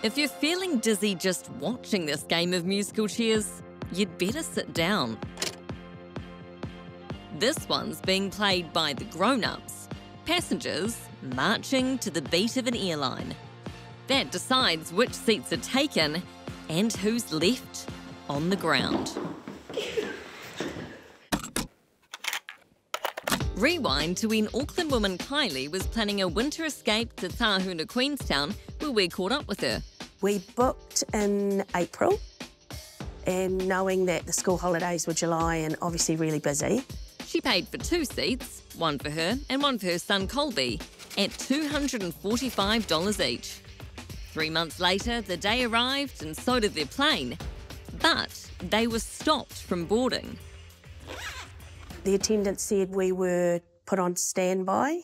If you're feeling dizzy just watching this game of musical chairs, you'd better sit down. This one's being played by the grown-ups, passengers marching to the beat of an airline. That decides which seats are taken and who's left on the ground. Rewind to when Auckland woman Kylie was planning a winter escape to Tahuna, Queenstown, where we caught up with her. We booked in April, and knowing that the school holidays were July and obviously really busy. She paid for 2 seats, one for her and one for her son Colby, at $245 each. 3 months later, the day arrived and so did their plane, but they were stopped from boarding. The attendant said we were put on standby.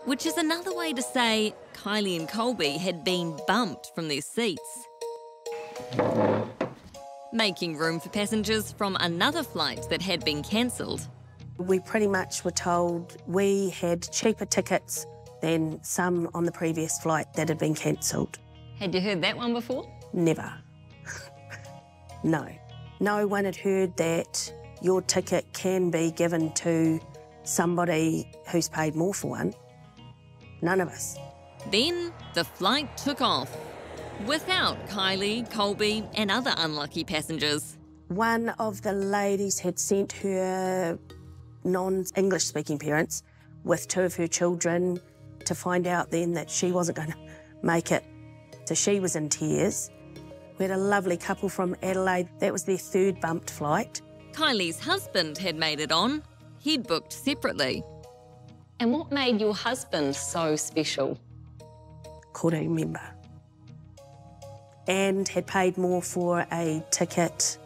Which is another way to say Kylie and Colby had been bumped from their seats. Making room for passengers from another flight that had been cancelled. We pretty much were told we had cheaper tickets than some on the previous flight that had been cancelled. Had you heard that one before? Never. No. No one had heard that your ticket can be given to somebody who's paid more for one. None of us. Then the flight took off, without Kylie, Colby and other unlucky passengers. One of the ladies had sent her non-English speaking parents with 2 of her children to find out then that she wasn't going to make it. So she was in tears. We had a lovely couple from Adelaide. That was their 3rd bumped flight. Kylie's husband had made it on. He'd booked separately. And what made your husband so special? Couldn't remember. And had paid more for a ticket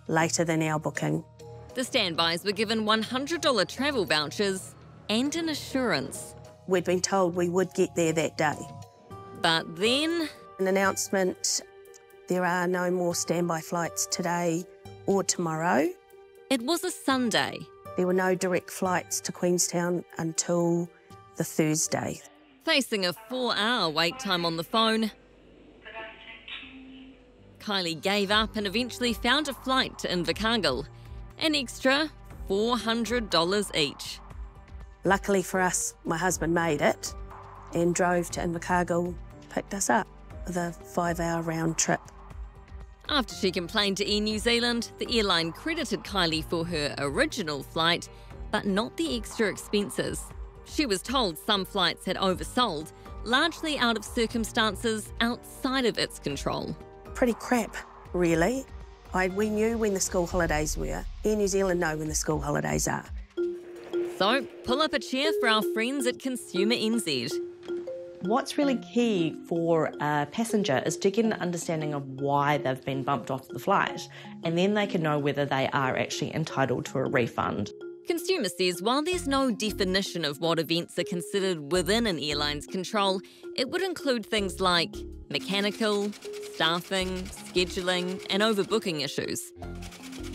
later than our booking. The standbys were given $100 travel vouchers and an assurance. We'd been told we would get there that day. But then... An announcement, there are no more standby flights today or tomorrow. It was a Sunday. There were no direct flights to Queenstown until the Thursday. Facing a 4-hour wait time on the phone, Kylie gave up and eventually found a flight to Invercargill. An extra $400 each. Luckily for us, my husband made it and drove to Invercargill, picked us up with a 5-hour round trip. After she complained to Air New Zealand, the airline credited Kylie for her original flight, but not the extra expenses. She was told some flights had oversold, largely out of circumstances outside of its control. Pretty crap, really. We knew when the school holidays were. Air New Zealand know when the school holidays are. So, pull up a chair for our friends at Consumer NZ. What's really key for a passenger is to get an understanding of why they've been bumped off the flight, and then they can know whether they are actually entitled to a refund. Consumer says while there's no definition of what events are considered within an airline's control, it would include things like mechanical, staffing, scheduling and overbooking issues.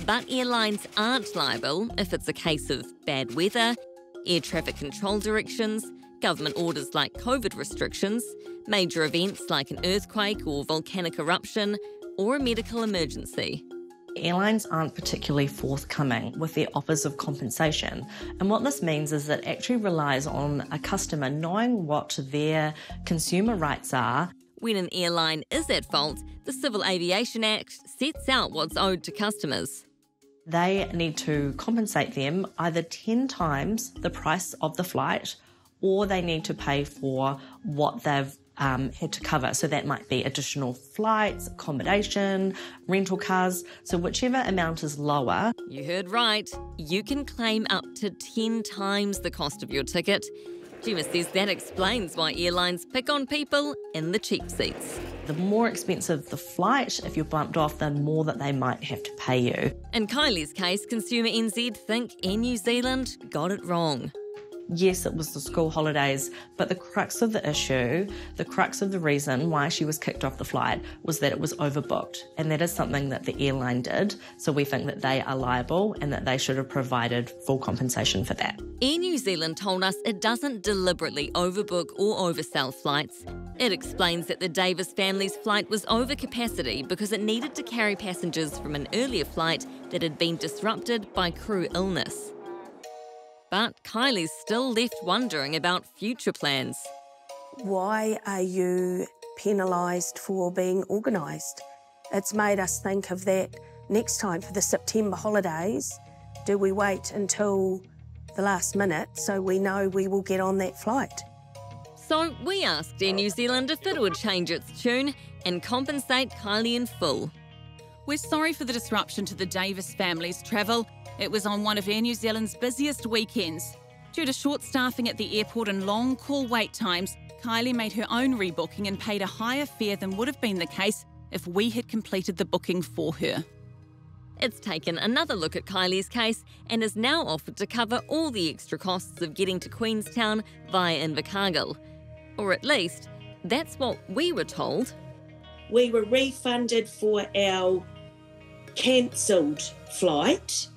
But airlines aren't liable if it's a case of bad weather, air traffic control directions, government orders like COVID restrictions, major events like an earthquake or volcanic eruption, or a medical emergency. Airlines aren't particularly forthcoming with their offers of compensation, and what this means is that it actually relies on a customer knowing what their consumer rights are. When an airline is at fault, the Civil Aviation Act sets out what's owed to customers. They need to compensate them either 10 times the price of the flight, or they need to pay for what they've had to cover. So that might be additional flights, accommodation, rental cars. So whichever amount is lower. You heard right. You can claim up to 10 times the cost of your ticket. Gemma says that explains why airlines pick on people in the cheap seats. The more expensive the flight, if you're bumped off, the more that they might have to pay you. In Kylie's case, Consumer NZ think Air New Zealand got it wrong. Yes, it was the school holidays, but the crux of the issue, the crux of the reason why she was kicked off the flight was that it was overbooked. And that is something that the airline did. So we think that they are liable and that they should have provided full compensation for that. Air New Zealand told us it doesn't deliberately overbook or oversell flights. It explains that the Davis family's flight was over capacity because it needed to carry passengers from an earlier flight that had been disrupted by crew illness. But Kylie's still left wondering about future plans. Why are you penalised for being organised? It's made us think of that next time for the September holidays. Do we wait until the last minute so we know we will get on that flight? So we asked Air New Zealand if it would change its tune and compensate Kylie in full. We're sorry for the disruption to the Davis family's travel. It was on one of Air New Zealand's busiest weekends. Due to short staffing at the airport and long call wait times, Kylie made her own rebooking and paid a higher fare than would have been the case if we had completed the booking for her. It's taken another look at Kylie's case and is now offered to cover all the extra costs of getting to Queenstown via Invercargill. Or at least, that's what we were told. We were refunded for our cancelled flight.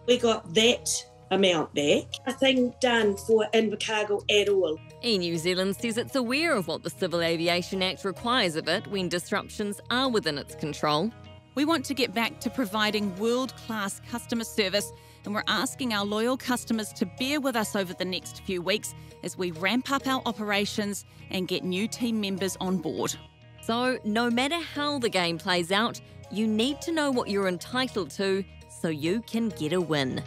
We got that amount back. Nothing done for Invercargill at all. Air New Zealand says it's aware of what the Civil Aviation Act requires of it when disruptions are within its control. We want to get back to providing world-class customer service, and we're asking our loyal customers to bear with us over the next few weeks as we ramp up our operations and get new team members on board. So, no matter how the game plays out, you need to know what you're entitled to so you can get a win.